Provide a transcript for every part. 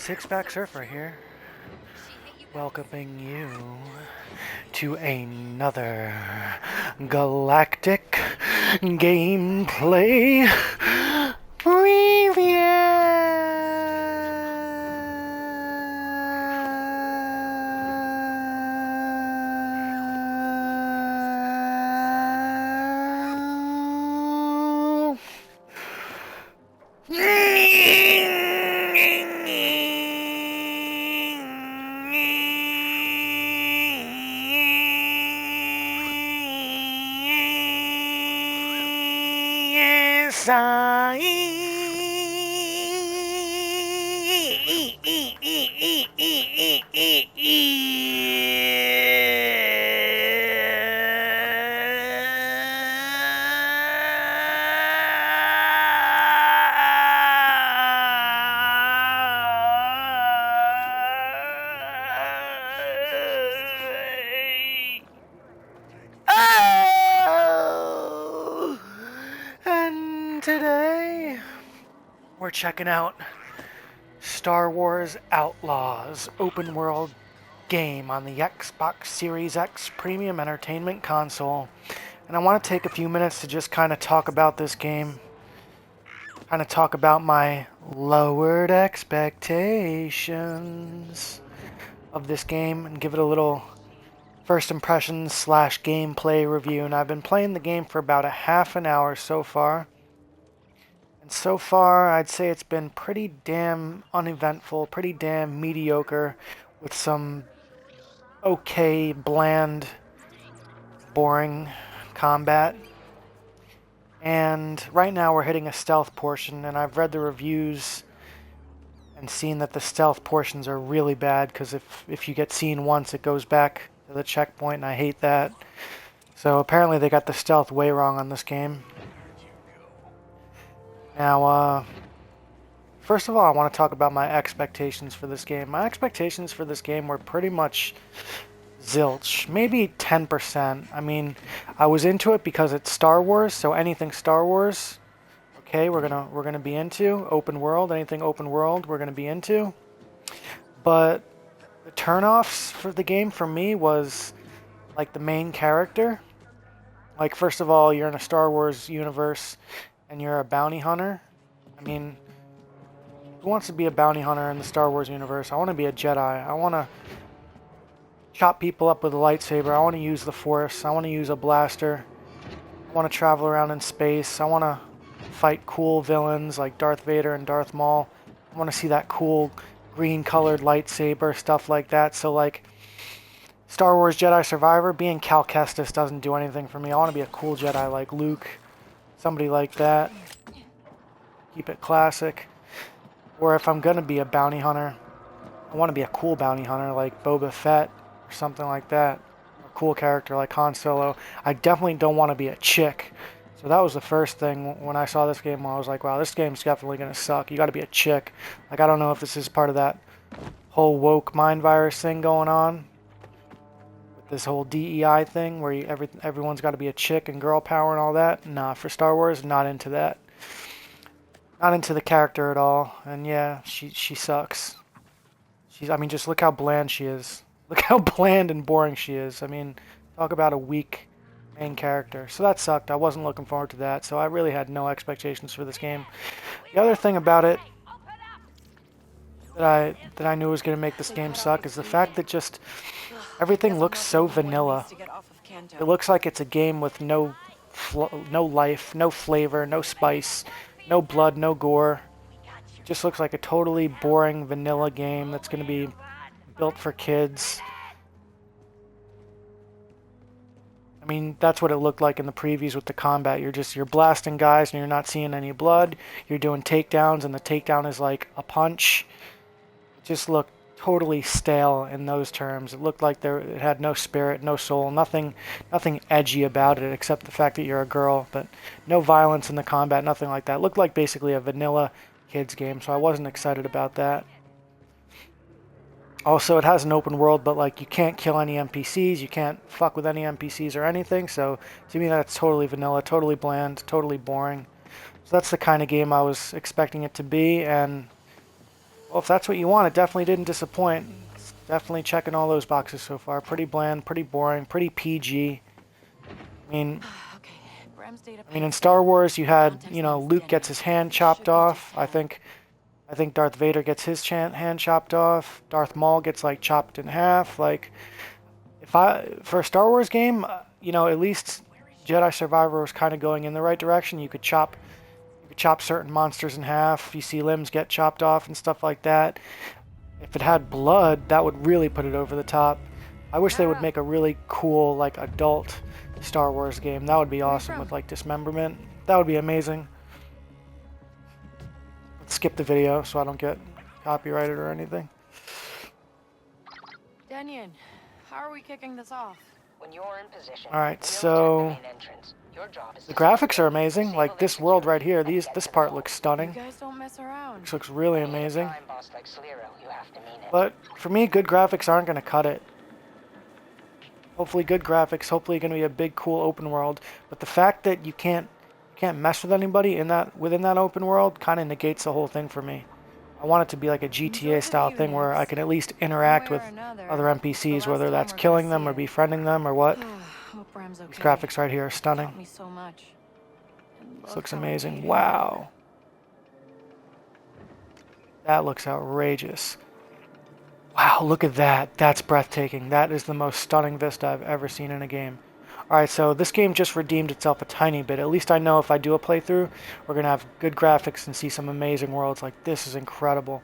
Six-Pack Surfer here, welcoming you to another galactic gameplay review. Yes, Oh! And today we're checking out Star Wars Outlaws open world game on the Xbox Series X Premium Entertainment Console. And I want to take a few minutes to just kind of talk about this game, kind of talk about my lowered expectations of this game, and give it a little first impressions / gameplay review. And I've been playing the game for about a half an hour so far. And so far, I'd say it's been pretty damn uneventful, pretty damn mediocre, with some okay, bland, boring combat. And right now we're hitting a stealth portion, and I've read the reviews and seen that the stealth portions are really bad, because if you get seen once, it goes back to the checkpoint, and I hate that. So apparently they got the stealth way wrong on this game. Now, first of all, I want to talk about my expectations for this game. My expectations for this game were pretty much zilch, maybe 10%. I mean, I was into it because it's Star Wars, so anything Star Wars, okay, we're gonna be into. Open world, anything open world, we're gonna be into. But the turnoffs for the game for me was like the main character. Like, first of all, you're in a Star Wars universe and you're a bounty hunter. I mean, who wants to be a bounty hunter in the Star Wars universe? I want to be a Jedi. I want to chop people up with a lightsaber. I want to use the Force. I want to use a blaster. I want to travel around in space. I want to fight cool villains like Darth Vader and Darth Maul. I want to see that cool green-colored lightsaber, stuff like that. So, like, Star Wars Jedi Survivor, being Cal Kestis doesn't do anything for me. I want to be a cool Jedi like Luke. Somebody like that. Keep it classic. Or if I'm going to be a bounty hunter, I want to be a cool bounty hunter like Boba Fett or something like that. A cool character like Han Solo. I definitely don't want to be a chick. So that was the first thing when I saw this game. I was like, wow, this game's definitely going to suck. You got to be a chick. Like, I don't know if this is part of that whole woke mind virus thing going on. This whole DEI thing where everyone's got to be a chick and girl power and all that. Nah, for Star Wars, not into that. Not into the character at all. And yeah, she sucks. I mean, just look how bland she is. Look how bland and boring she is. I mean, talk about a weak main character. So that sucked. I wasn't looking forward to that. So I really had no expectations for this game. The other thing about it that I knew was going to make this game suck is the fact that just everything looks so vanilla. It looks like it's a game with no life, no flavor, no spice, no blood, no gore. It just looks like a totally boring vanilla game that's going to be built for kids. I mean, that's what it looked like in the previews with the combat. You're blasting guys and you're not seeing any blood. You're doing takedowns and the takedown is like a punch. It just looked totally stale in those terms. It looked like it had no spirit, no soul, nothing edgy about it except the fact that you're a girl, but no violence in the combat, nothing like that. It looked like basically a vanilla kids game, so I wasn't excited about that. Also, it has an open world, but like you can't kill any NPCs, you can't fuck with any NPCs or anything, so to me that's totally vanilla, totally bland, totally boring. So that's the kind of game I was expecting it to be, and Well, if that's what you want, it definitely didn't disappoint. It's definitely checking all those boxes so far. Pretty bland, pretty boring, pretty PG. I mean, Okay, Bram's data in Star Wars, you had, you know, Luke gets his hand chopped off. I think Darth Vader gets his hand chopped off. Darth Maul gets like chopped in half. Like, for a Star Wars game, you know, at least Jedi Survivor was kind of going in the right direction. You could chop certain monsters in half. You see limbs get chopped off and stuff like that. If it had blood, that would really put it over the top. I wish they would make a really cool, like, adult Star Wars game. That would be awesome with, like, dismemberment. That would be amazing. Let's skip the video so I don't get copyrighted or anything. Danian, how are we kicking this off? When you're in position, Alright, so the graphics are amazing. Like this world right here, this part looks stunning. You guys don't mess around. This looks really amazing. But for me, good graphics aren't going to cut it. Hopefully good graphics, hopefully going to be a big cool open world. But the fact that you can't mess with anybody within that open world kind of negates the whole thing for me. I want it to be like a GTA style thing where I can at least interact with other NPCs, whether that's killing them or befriending them or what. These graphics right here are stunning. This looks amazing. Wow. That looks outrageous. Wow, look at that. That's breathtaking. That is the most stunning vista I've ever seen in a game. Alright, so this game just redeemed itself a tiny bit. At least I know if I do a playthrough, we're going to have good graphics and see some amazing worlds. Like, this is incredible.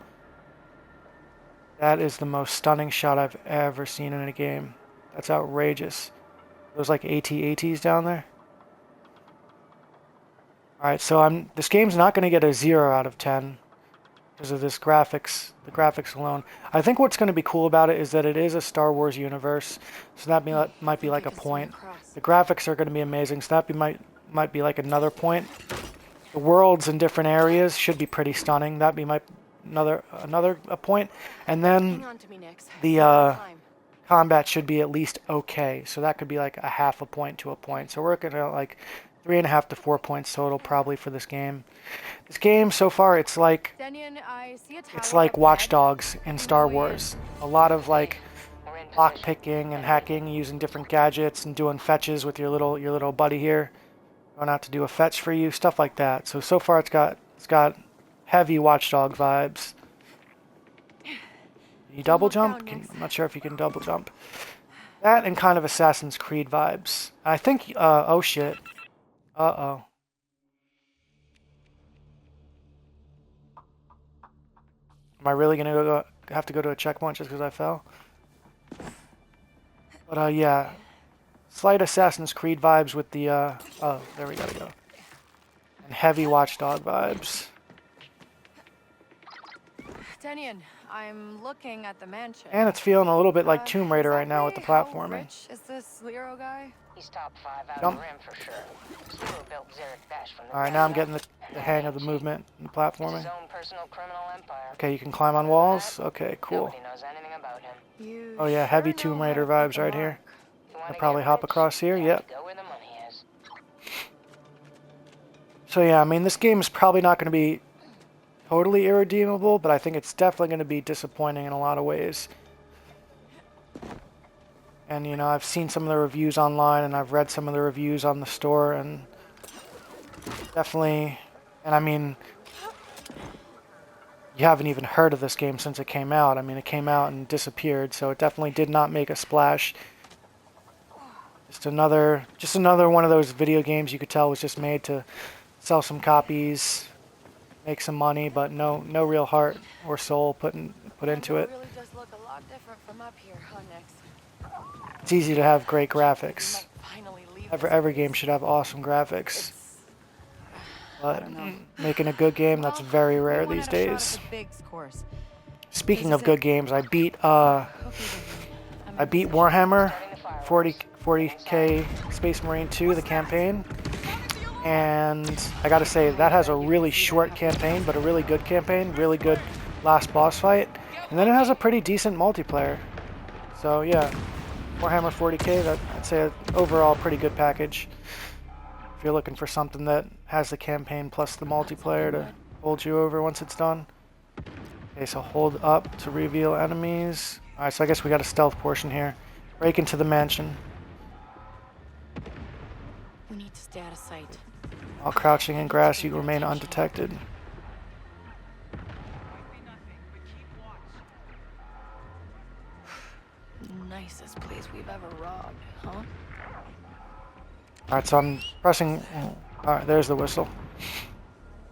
That is the most stunning shot I've ever seen in a game. That's outrageous. Those, like, AT-ATs down there. Alright, so this game's not going to get a 0 out of 10 because of this graphics, the graphics alone. I think what's going to be cool about it is that it is a Star Wars universe, so that might be like a point. The graphics are going to be amazing, so that might be like another point. The worlds in different areas should be pretty stunning. That'd be another point. And then the combat should be at least okay, so that could be like a half a point to a point. So we're looking at like 3.5 to 4 points total probably for this game. This game so far, it's like Watch Dogs in Star Wars. A lot of like lock picking and hacking, using different gadgets and doing fetches with your little buddy here, going out to do a fetch for you, stuff like that. So far it's got heavy Watch Dog vibes. Can you double jump? I'm not sure if you can double jump. That and kind of Assassin's Creed vibes. I think. Oh shit. Uh-oh. Am I really gonna have to go to a checkpoint just because I fell? But yeah, slight Assassin's Creed vibes with the oh, there we gotta go. And heavy Watch Dog vibes. Danian, I'm looking at the mansion. And it's feeling a little bit like Tomb Raider right now with the platforming. Rich is this Lero guy? He's top 5 out of the rim for sure. Zero built Zarek Bash from the Alright, now I'm getting the hang of the movement and the platforming. His own personal criminal empire. Okay, you can climb on walls? Okay, cool. Nobody knows anything about him. Oh yeah, heavy Tomb Raider vibes right here. I'll probably hop across here, yep. Go where the money is. So yeah, I mean, this game is probably not going to be totally irredeemable, but I think it's definitely going to be disappointing in a lot of ways. And, you know, I've seen some of the reviews online, and I've read some of the reviews on the store, and definitely, and I mean, you haven't even heard of this game since it came out. I mean, it came out and disappeared, so it definitely did not make a splash. Just another one of those video games you could tell was just made to sell some copies, make some money, but no real heart or soul put into it. Really does look a lot different from up here, huh, Nex? It's easy to have great graphics. Every game should have awesome graphics. But making a good game, that's very rare these days. Speaking of good games, I beat Warhammer 40K Space Marine 2, the campaign. And I gotta say, that has a really short campaign, but a really good campaign, really good last boss fight. And then it has a pretty decent multiplayer. So yeah, Warhammer 40K, I'd say an overall pretty good package. If you're looking for something that has the campaign plus the multiplayer to hold you over once it's done. Okay, so hold up to reveal enemies. Alright, so I guess we got a stealth portion here. Break into the mansion. We need to stay out of sight. While crouching in grass, you remain undetected. Nicest place we've ever robbed, huh? Alright, so I'm pressing... Alright, there's the whistle.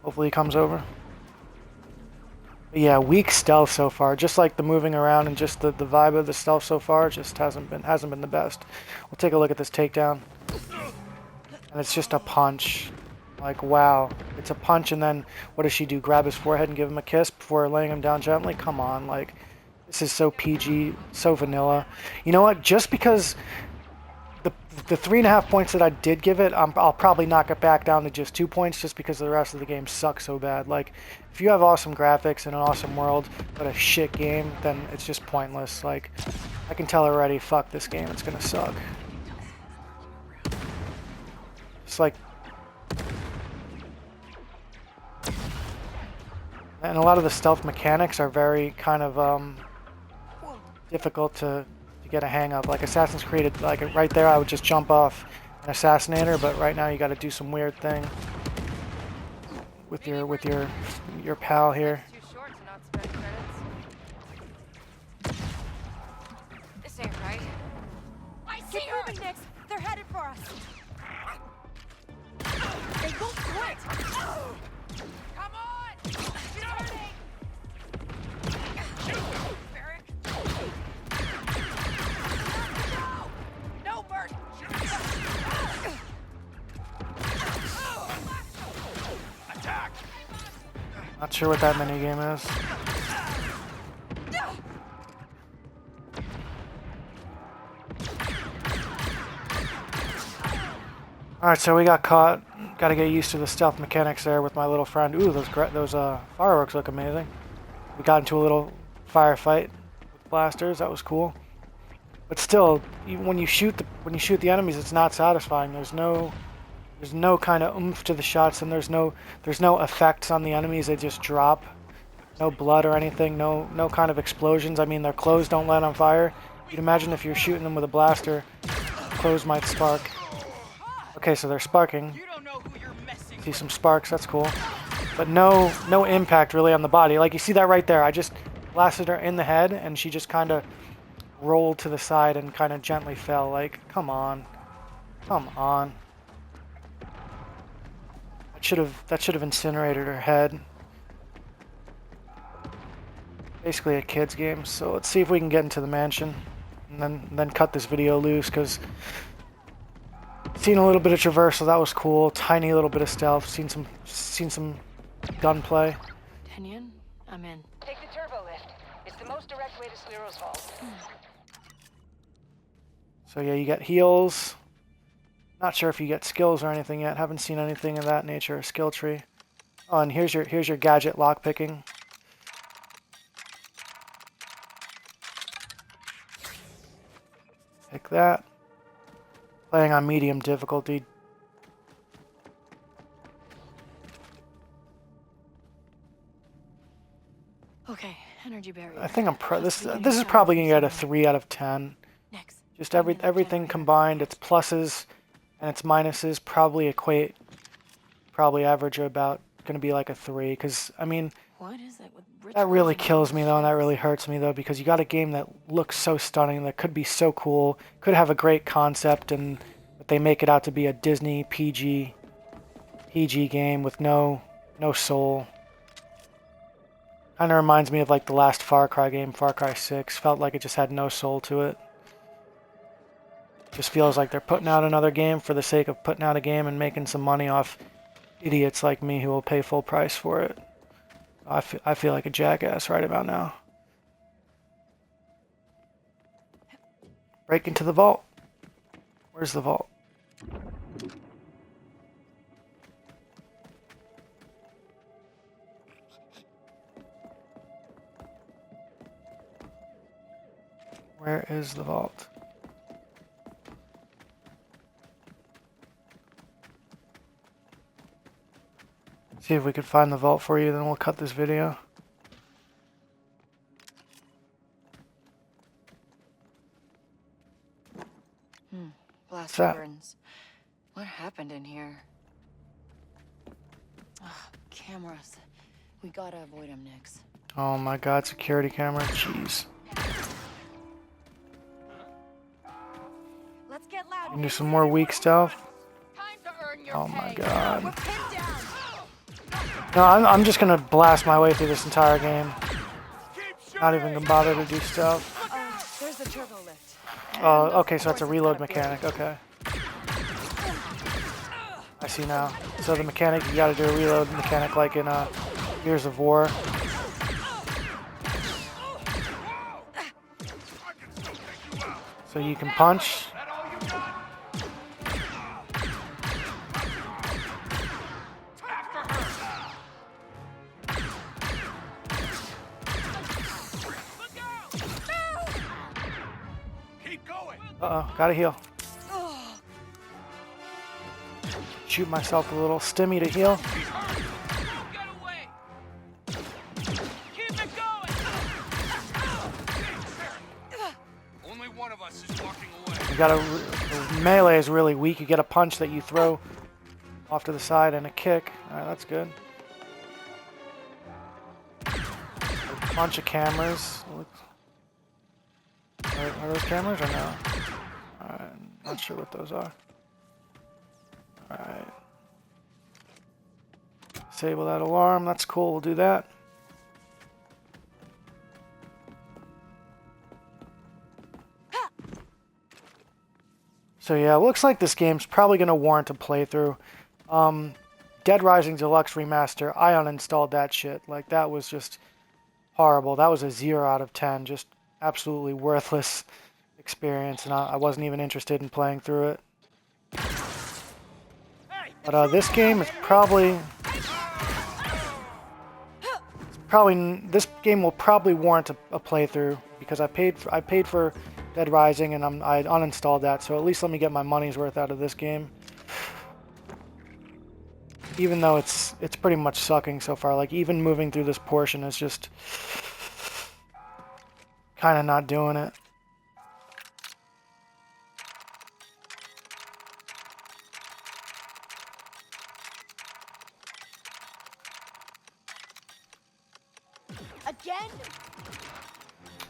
Hopefully he comes over. But yeah, weak stealth so far. Just like the moving around and just the vibe of the stealth so far just hasn't been the best. We'll take a look at this takedown. And it's just a punch. Like, wow. It's a punch, and then what does she do? Grab his forehead and give him a kiss before laying him down gently? Come on, like, this is so PG, so vanilla. You know what? Just because the 3.5 points that I did give it, I'll probably knock it back down to just 2 points just because the rest of the game sucks so bad. Like, if you have awesome graphics and an awesome world, but a shit game, then it's just pointless. Like, I can tell already, fuck this game, it's gonna suck. It's like... And a lot of the stealth mechanics are very kind of difficult to get a hang of. Like Assassin's Creed, like right there I would just jump off an assassinator, but right now you got to do some weird thing with your pal here. Too short to not spend credits. This ain't right. I see her! Keep moving, Nix! They're headed for us! They won't quit! Come on! She's hurting! Barrick! No, Bert! Attack! Not sure what that minigame is. Alright, so we got caught. Got to get used to the stealth mechanics there with my little friend. Ooh, those fireworks look amazing. We got into a little firefight with blasters. That was cool. But still, even when you shoot the enemies, it's not satisfying. There's no kind of oomph to the shots, and there's no effects on the enemies. They just drop. No blood or anything. No kind of explosions. I mean, their clothes don't light on fire. You'd imagine if you're shooting them with a blaster, clothes might spark. Okay, so they're sparking. See some sparks, that's cool. But no impact really on the body. Like you see that right there. I just blasted her in the head and she just kind of rolled to the side and kind of gently fell. Like, come on. Come on. That should have incinerated her head. Basically a kid's game. So let's see if we can get into the mansion and then cut this video loose, because seen a little bit of traversal, that was cool. Tiny little bit of stealth. Seen some gunplay. Kenyon, I'm in. Take the turbo lift. It's the most direct way to Sliro's vault. So yeah, you get heals. Not sure if you get skills or anything yet. Haven't seen anything of that nature. Skill tree. Oh, and here's your gadget lockpicking. Pick that. Playing on medium difficulty. Okay, energy barrier. I think this is probably gonna get a 3 out of 10. Next. Just everything combined, its pluses and its minuses probably average about gonna be like a 3. Because I mean, What is it with that really kills me though, and that really hurts me though, because you got a game that looks so stunning, that could be so cool, could have a great concept, but they make it out to be a Disney PG game with no soul. Kind of reminds me of like the last Far Cry game, Far Cry 6. Felt like it just had no soul to it. Just feels like they're putting out another game for the sake of putting out a game and making some money off idiots like me who will pay full price for it. I feel like a jackass right about now. Break into the vault. Where's the vault? Where is the vault? See if we could find the vault for you, then we'll cut this video. Blaster that? burns. What happened in here? Ugh, cameras. We gotta avoid them, Nix. Oh my god, security camera. Jeez. Let's get loud. Can do some more weak stealth. Time to earn your Oh my pay. We're god. pinned down. No, I'm just gonna blast my way through this entire game. Not even gonna bother to do stuff. There's the turbo lift. Oh, okay, so it's a reload mechanic. Okay. I see now. So the mechanic, you gotta do a reload mechanic like in Gears of War. So you can punch. Uh-oh, gotta heal. Shoot myself a little stimmy to heal. Only one of us is walking away. You gotta, melee is really weak. You get a punch that you throw off to the side and a kick. Alright, that's good. A bunch of cameras. Are those cameras or no? Alright, not sure what those are. Alright. Disable that alarm. That's cool. We'll do that. So yeah, it looks like this game's probably going to warrant a playthrough. Dead Rising Deluxe Remaster, I uninstalled that shit. Like, that was just horrible. That was a 0 out of 10. Just absolutely worthless experience, and I wasn't even interested in playing through it. But this game is this game will probably warrant a playthrough because I paid for Dead Rising and I uninstalled that, so at least let me get my money's worth out of this game. Even though it's pretty much sucking so far, like even moving through this portion is just kind of not doing it. Again?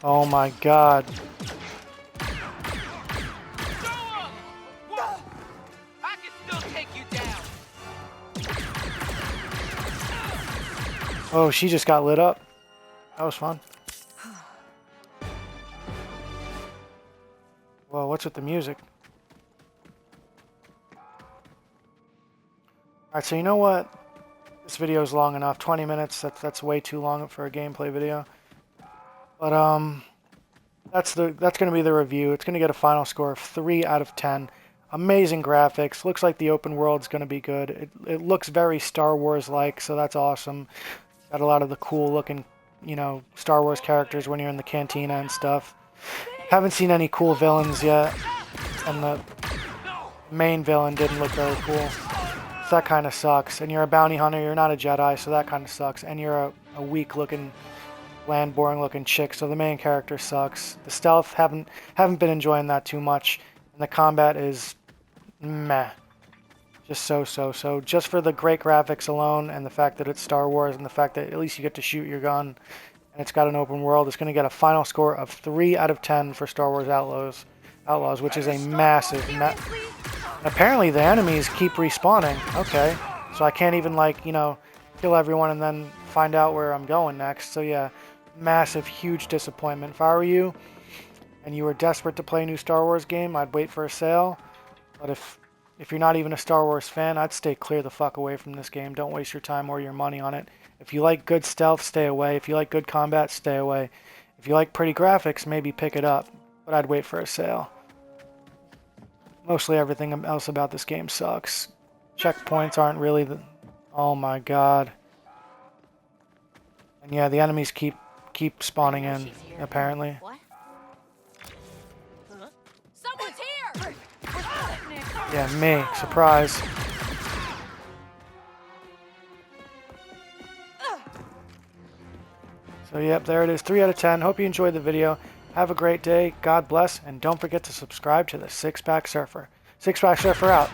Oh my god. I can still take you down. Oh, she just got lit up. That was fun. Well, what's with the music? Alright, so you know what? This video is long enough. 20 minutes, that's way too long for a gameplay video. But that's going to be the review. It's going to get a final score of 3 out of 10. Amazing graphics. Looks like the open world's going to be good. It looks very Star Wars-like, so that's awesome. Got a lot of the cool looking, you know, Star Wars characters when you're in the cantina and stuff. Haven't seen any cool villains yet, and the main villain didn't look very cool. So that kind of sucks. And you're a bounty hunter, you're not a Jedi, so that kind of sucks. And you're a weak-looking, bland, boring-looking chick, so the main character sucks. The stealth, haven't been enjoying that too much. And the combat is meh. Just so. Just for the great graphics alone, and the fact that it's Star Wars, and the fact that at least you get to shoot your gun, and it's got an open world, it's going to get a final score of 3 out of 10 for Star Wars Outlaws, which is a massive... Apparently the enemies keep respawning. Okay. So I can't even, like, you know, kill everyone and then find out where I'm going next. So yeah, massive, huge disappointment. If I were you, and you were desperate to play a new Star Wars game, I'd wait for a sale. But if you're not even a Star Wars fan, I'd stay clear the fuck away from this game. Don't waste your time or your money on it. If you like good stealth, stay away. If you like good combat, stay away. If you like pretty graphics, maybe pick it up. But I'd wait for a sale. Mostly everything else about this game sucks. Checkpoints aren't really the... Oh my god. And yeah, the enemies keep spawning in, apparently. What? Huh? Someone's here! Yeah, me. Surprise. So yep, there it is. 3 out of 10. Hope you enjoyed the video. Have a great day. God bless. And don't forget to subscribe to the Six Pack Surfer. Six Pack Surfer out.